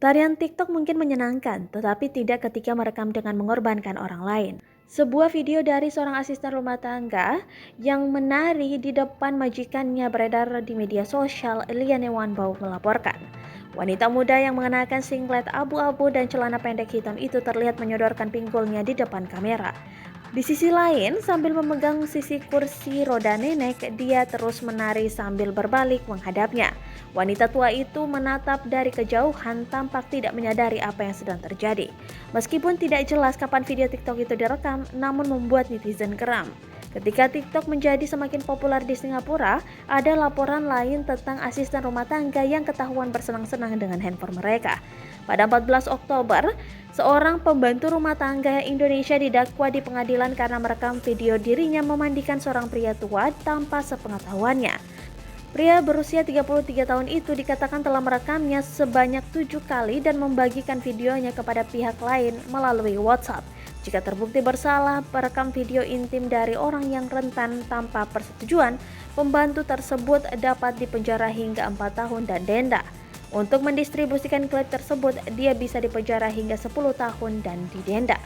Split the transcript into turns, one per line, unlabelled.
Tarian TikTok mungkin menyenangkan, tetapi tidak ketika merekam dengan mengorbankan orang lain. Sebuah video dari seorang asisten rumah tangga yang menari di depan majikannya beredar di media sosial. Liane Wanbao melaporkan. Wanita muda yang mengenakan singlet abu-abu dan celana pendek hitam itu terlihat menyodorkan pinggulnya di depan kamera. Di sisi lain, sambil memegang sisi kursi roda nenek, dia terus menari sambil berbalik menghadapnya. Wanita tua itu menatap dari kejauhan, tampak tidak menyadari apa yang sedang terjadi. Meskipun tidak jelas kapan video TikTok itu direkam, namun membuat netizen geram. Ketika TikTok menjadi semakin populer di Singapura, ada laporan lain tentang asisten rumah tangga yang ketahuan bersenang-senang dengan handphone mereka. Pada 14 Oktober, seorang pembantu rumah tangga Indonesia didakwa di pengadilan karena merekam video dirinya memandikan seorang pria tua tanpa sepengetahuannya. Pria berusia 33 tahun itu dikatakan telah merekamnya sebanyak 7 kali dan membagikan videonya kepada pihak lain melalui WhatsApp. Jika terbukti bersalah merekam video intim dari orang yang rentan tanpa persetujuan, pembantu tersebut dapat dipenjara hingga 4 tahun dan denda. Untuk mendistribusikan klip tersebut, dia bisa dipenjara hingga 10 tahun dan didenda.